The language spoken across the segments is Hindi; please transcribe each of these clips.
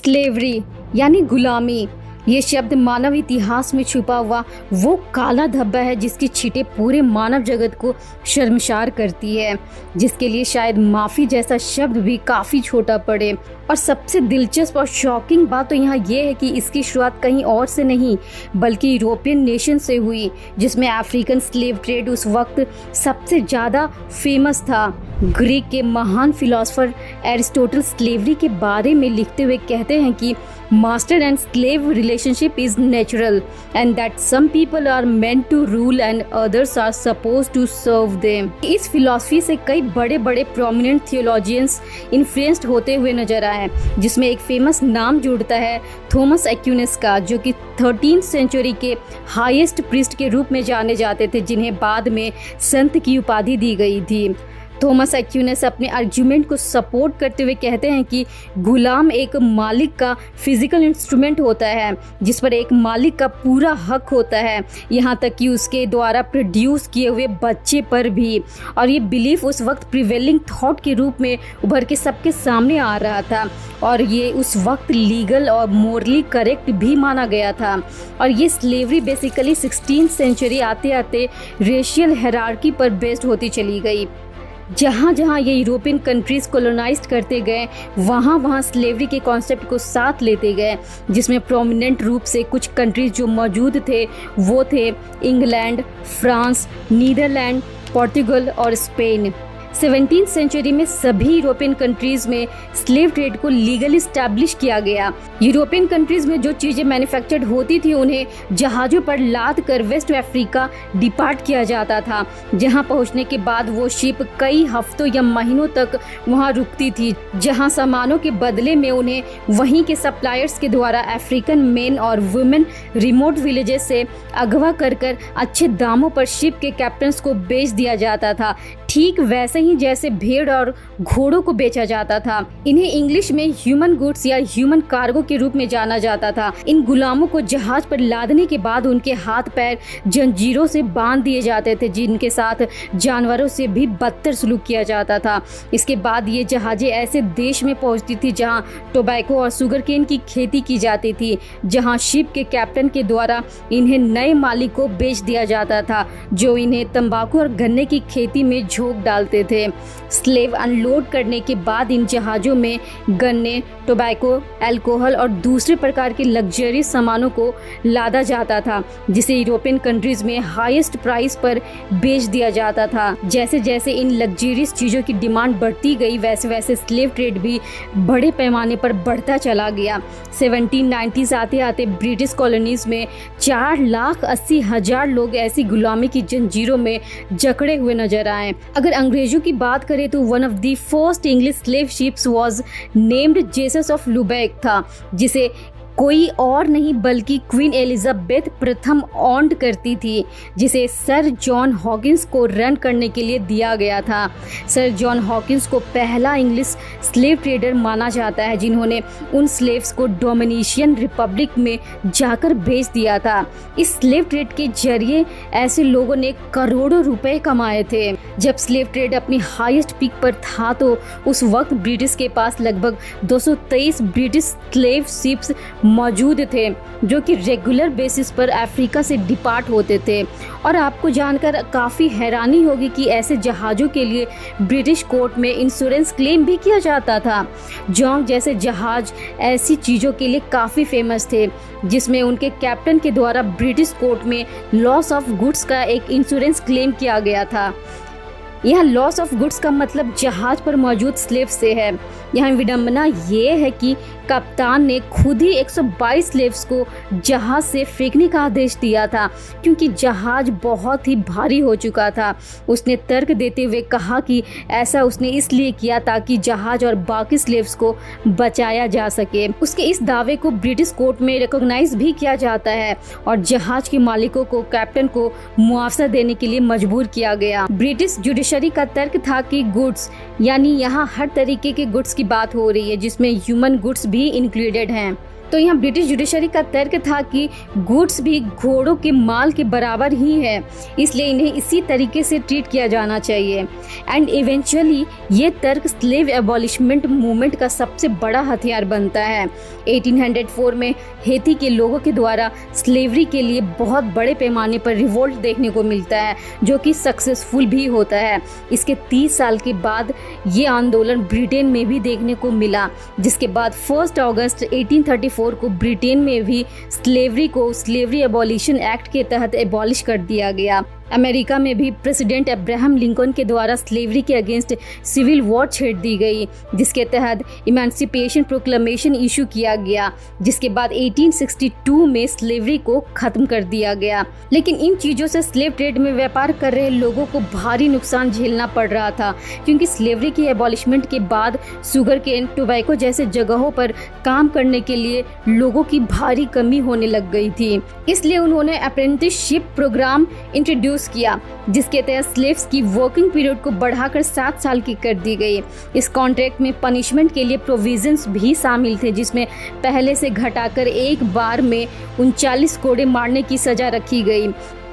स्लेवरी यानी गुलामी, ये शब्द मानव इतिहास में छुपा हुआ वो काला धब्बा है जिसकी छींटें पूरे मानव जगत को शर्मसार करती है, जिसके लिए शायद माफ़ी जैसा शब्द भी काफ़ी छोटा पड़े। और सबसे दिलचस्प और शॉकिंग बात तो यहाँ ये है कि इसकी शुरुआत कहीं और से नहीं बल्कि यूरोपियन नेशन से हुई, जिसमें अफ्रीकन स्लेव ट्रेड उस वक्त सबसे ज़्यादा फेमस था। ग्रीक के महान फिलोसोफर एरिस्टोटल स्लेवरी के बारे में लिखते हुए कहते हैं कि master and slave relationship is natural and that some people are meant to rule and others are suppose to serve them. इस फिलॉसफी से कई बड़े बड़े प्रोमिनेंट थियोलॉजियंस इन्फ्लुएंस्ड होते हुए नजर आए, जिसमें एक फेमस नाम जुड़ता है थॉमस एक्विनस का, जो कि 13th सेंचुरी के हाईएस्ट प्रीस्ट के रूप में जाने जाते थे, जिन्हें बाद में संत की उपाधि दी गई थी। थॉमस एक्विनस अपने आर्ग्यूमेंट को सपोर्ट करते हुए कहते हैं कि गुलाम एक मालिक का फिजिकल इंस्ट्रूमेंट होता है जिस पर एक मालिक का पूरा हक होता है, यहाँ तक कि उसके द्वारा प्रोड्यूस किए हुए बच्चे पर भी। और ये बिलीफ उस वक्त प्रिवेलिंग थॉट के रूप में उभर के सबके सामने आ रहा था और ये उस वक्त लीगल और मोरली करेक्ट भी माना गया था। और ये स्लेवरी बेसिकली 16th सेंचुरी आते आते रेशियल हायरार्की पर बेस्ड होती चली गई। जहाँ जहाँ ये यूरोपियन कंट्रीज़ कॉलोनाइज्ड करते गए वहाँ वहाँ स्लेवरी के कॉन्सेप्ट को साथ लेते गए, जिसमें प्रोमिनेंट रूप से कुछ कंट्रीज़ जो मौजूद थे वो थे इंग्लैंड, फ्रांस, नीदरलैंड, पोर्तुगल और स्पेन। 17th सेंचुरी में सभी यूरोपियन कंट्रीज में स्लेव ट्रेड को लीगली स्टैब्लिश किया गया। यूरोपियन कंट्रीज में जो चीज़ें मैन्युफैक्चर्ड होती थी उन्हें जहाज़ों पर लाद कर वेस्ट अफ्रीका डिपार्ट किया जाता था, जहां पहुंचने के बाद वो शिप कई हफ्तों या महीनों तक वहां रुकती थी, जहां सामानों के बदले में उन्हें वहीं के सप्लायर्स के द्वारा अफ्रीकन मेन और वुमेन रिमोट विलेजेस से अगवा कर अच्छे दामों पर शिप के कैप्टन्स को बेच दिया जाता था, ठीक वैसे ही जैसे भेड़ और घोड़ों को बेचा जाता था। इन्हें इंग्लिश में ह्यूमन गुड्स या ह्यूमन कार्गो के रूप में जाना जाता था। इन गुलामों को जहाज पर लादने के बाद उनके हाथ पैर जंजीरों से बांध दिए जाते थे, जिनके साथ जानवरों से भी बदतर सलूक किया जाता था। इसके बाद ये जहाजें ऐसे देश में पहुंचती थी जहां टोबैको और शुगर केन की खेती की जाती थी, जहां शिप के कैप्टन के द्वारा इन्हें नए मालिक को बेच दिया जाता था, जो इन्हें तंबाकू और गन्ने की खेती में झोंक डालते थे। स्लेव अनलोड करने के बाद इन जहाज़ों में गन्ने, टोबैको, अल्कोहल और दूसरे प्रकार के लग्जरी सामानों को लादा जाता था, जिसे यूरोपियन कंट्रीज में हाईएस्ट प्राइस पर बेच दिया जाता था। जैसे जैसे इन लग्जरियस चीज़ों की डिमांड बढ़ती गई वैसे वैसे स्लेव ट्रेड भी बड़े पैमाने पर बढ़ता चला गया। 1790s आते आते ब्रिटिश कॉलोनीज में 4,80,000 लोग ऐसी गुलामी की जंजीरों में जकड़े हुए नजर आए। अगर अंग्रेजों की बात करें तो one of the first English slave ships was named Jesus of Lubeck था, जिसे कोई और नहीं बल्कि क्वीन एलिजाबेथ प्रथम ऑन्ड करती थी, जिसे सर जॉन हॉकिंस को रन करने के लिए दिया गया था। सर जॉन हॉकिंस को पहला इंग्लिश स्लेव ट्रेडर माना जाता है जिन्होंने उन स्लेव्स को डोमिनिशियन रिपब्लिक में जाकर बेच दिया था। इस स्लेव ट्रेड के जरिए ऐसे लोगों ने करोड़ों रुपए कमाए थे। जब स्लेव ट्रेड अपनी हाईएस्ट पीक पर था तो उस वक्त ब्रिटिश के पास लगभग 223 ब्रिटिश स्लेव शिप्स मौजूद थे, जो कि रेगुलर बेसिस पर अफ्रीका से डिपार्ट होते थे। और आपको जानकर काफ़ी हैरानी होगी कि ऐसे जहाज़ों के लिए ब्रिटिश कोर्ट में इंश्योरेंस क्लेम भी किया जाता था। जोंग जैसे जहाज़ ऐसी चीज़ों के लिए काफ़ी फेमस थे, जिसमें उनके कैप्टन के द्वारा ब्रिटिश कोर्ट में लॉस ऑफ गुड्स का एक इंश्योरेंस क्लेम किया गया था। यहाँ लॉस ऑफ गुड्स का मतलब जहाज पर मौजूद स्लेव से है। यहाँ विडंबना ये है कि कप्तान ने खुद ही 122 स्लेव्स को जहाज से फेंकने का आदेश दिया था, क्योंकि जहाज बहुत ही भारी हो चुका था। उसने तर्क देते हुए कहा कि ऐसा उसने इसलिए किया ताकि जहाज और बाकी स्लेव्स को बचाया जा सके। उसके इस दावे को ब्रिटिश कोर्ट में रिकॉग्नाइज भी किया जाता है और जहाज के मालिकों को कैप्टन को मुआवजा देने के लिए मजबूर किया गया। ब्रिटिश जुडिशरी का तर्क था कि गुड्स, यानी यहाँ हर तरीके के गुड्स की बात हो रही है, जिसमें ह्यूमन गुड्स भी इंक्लूडेड हैं। तो यहाँ ब्रिटिश जुडिशरी का तर्क था कि गुड्स भी घोड़ों के माल के बराबर ही है, इसलिए इन्हें इसी तरीके से ट्रीट किया जाना चाहिए। एंड इवेंचुअली ये तर्क स्लेव एबॉलिशमेंट मूवमेंट का सबसे बड़ा हथियार बनता है। 1804 में हेती के लोगों के द्वारा स्लेवरी के लिए बहुत बड़े पैमाने पर रिवोल्ट देखने को मिलता है, जो कि सक्सेसफुल भी होता है। इसके 30 साल के बाद ये आंदोलन ब्रिटेन में भी देखने को मिला, जिसके बाद 1 अगस्त 1834 को ब्रिटेन में भी स्लेवरी एबॉलिशन एक्ट के तहत एबॉलिश कर दिया गया। अमेरिका में भी प्रेसिडेंट अब्राहम लिंकन के द्वारा स्लेवरी के अगेंस्ट सिविल वॉर छेड़ दी गई, जिसके तहत इमेंसिपेशन प्रोक्लेमेशन इशू किया गया, जिसके बाद 1862 में स्लेवरी को खत्म कर दिया गया। लेकिन इन चीज़ों से स्लेव ट्रेड में व्यापार कर रहे लोगों को भारी नुकसान झेलना पड़ रहा था, क्योंकि स्लेवरी की एबॉलिशमेंट के बाद शुगर केन, टोबैको जैसे जगहों पर काम करने के लिए लोगों की भारी कमी होने लग गई थी। इसलिए उन्होंने अप्रेंटिसशिप प्रोग्राम इंट्रोड्यूस किया, जिसके तहत स्लेव्स की वर्किंग पीरियड को बढ़ाकर 7 साल की कर दी गई। इस कॉन्ट्रैक्ट में पनिशमेंट के लिए प्रोविजंस भी शामिल थे, जिसमें पहले से घटाकर एक बार में 39 कोड़े मारने की सजा रखी गई,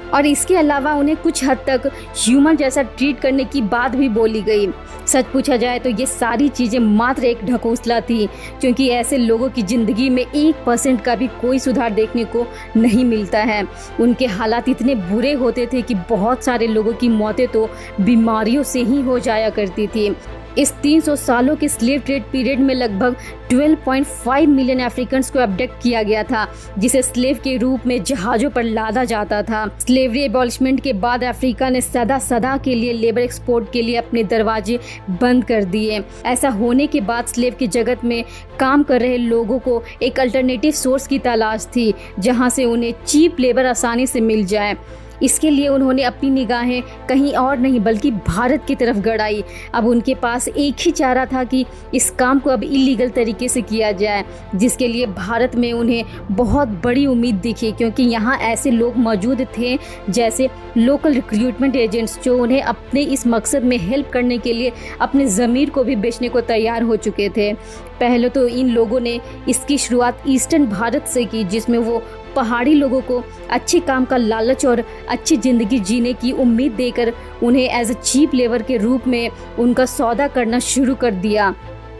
और इसके अलावा उन्हें कुछ हद तक ह्यूमन जैसा ट्रीट करने की बात भी बोली गई। सच पूछा जाए तो ये सारी चीज़ें मात्र एक ढकोसला थी, क्योंकि ऐसे लोगों की ज़िंदगी में 1% का भी कोई सुधार देखने को नहीं मिलता है। उनके हालात इतने बुरे होते थे कि बहुत सारे लोगों की मौतें तो बीमारियों से ही हो जाया करती थी। इस 300 सालों के स्लेव ट्रेड पीरियड में लगभग 12.5 मिलियन अफ्रीकन्स को अबडक्ट किया गया था, जिसे स्लेव के रूप में जहाज़ों पर लादा जाता था। स्लेवरी एबॉलिशमेंट के बाद अफ्रीका ने सदा के लिए लेबर एक्सपोर्ट के लिए अपने दरवाजे बंद कर दिए। ऐसा होने के बाद स्लेव के जगत में काम कर रहे लोगों को एक अल्टरनेटिव सोर्स की तलाश थी, जहाँ से उन्हें चीप लेबर आसानी से मिल जाए। इसके लिए उन्होंने अपनी निगाहें कहीं और नहीं बल्कि भारत की तरफ गड़ाई। अब उनके पास एक ही चारा था कि इस काम को अब इलीगल तरीके से किया जाए, जिसके लिए भारत में उन्हें बहुत बड़ी उम्मीद दिखी, क्योंकि यहाँ ऐसे लोग मौजूद थे जैसे लोकल रिक्रूटमेंट एजेंट्स, जो उन्हें अपने इस मकसद में हेल्प करने के लिए अपने ज़मीर को भी बेचने को तैयार हो चुके थे। पहले तो इन लोगों ने इसकी शुरुआत ईस्टर्न भारत से की, जिसमें वो पहाड़ी लोगों को अच्छे काम का लालच और अच्छी ज़िंदगी जीने की उम्मीद देकर उन्हें एज अ चीप लेबर के रूप में उनका सौदा करना शुरू कर दिया।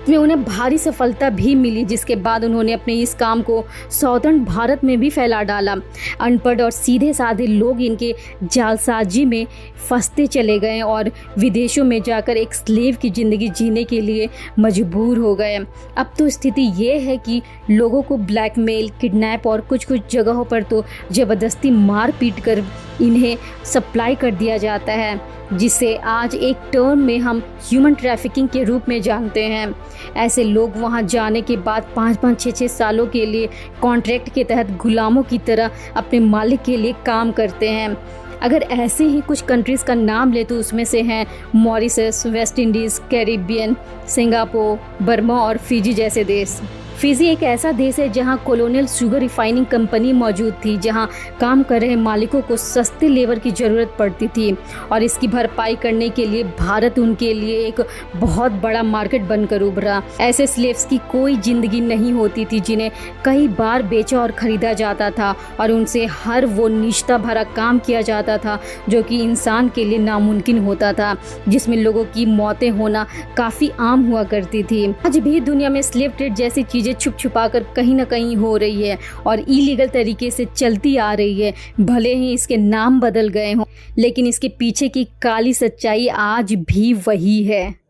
में उन्हें भारी सफलता भी मिली, जिसके बाद उन्होंने अपने इस काम को साउदर्न भारत में भी फैला डाला। अनपढ़ और सीधे साधे लोग इनके जालसाजी में फंसते चले गए और विदेशों में जाकर एक स्लेव की ज़िंदगी जीने के लिए मजबूर हो गए। अब तो स्थिति ये है कि लोगों को ब्लैकमेल, किडनैप और कुछ जगहों पर तो ज़बरदस्ती मार पीट कर इन्हें सप्लाई कर दिया जाता है, जिसे आज एक टर्म में हम ह्यूमन ट्रैफिकिंग के रूप में जानते हैं। ऐसे लोग वहां जाने के बाद 5-5, 6-6 सालों के लिए कॉन्ट्रैक्ट के तहत गुलामों की तरह अपने मालिक के लिए काम करते हैं। अगर ऐसे ही कुछ कंट्रीज़ का नाम ले तो उसमें से हैं Mauritius, West Indies, Caribbean, Singapore, Burma और फिजी जैसे देश। फिजी एक ऐसा देश है जहां कॉलोनियल शुगर रिफाइनिंग कंपनी मौजूद थी, जहां काम कर रहे मालिकों को सस्ते लेबर की ज़रूरत पड़ती थी, और इसकी भरपाई करने के लिए भारत उनके लिए एक बहुत बड़ा मार्केट बनकर उभरा। ऐसे स्लेव्स की कोई ज़िंदगी नहीं होती थी जिन्हें कई बार बेचा और ख़रीदा जाता था, और उनसे हर वो निष्ठा भरा काम किया जाता था जो कि इंसान के लिए नामुमकिन होता था, जिसमें लोगों की मौतें होना काफ़ी आम हुआ करती थी। आज भी दुनिया में स्लेव ट्रेड जैसी चीज़ें छुप छुपा कर कहीं ना कहीं हो रही है और इलीगल तरीके से चलती आ रही है। भले ही इसके नाम बदल गए हों, लेकिन इसके पीछे की काली सच्चाई आज भी वही है।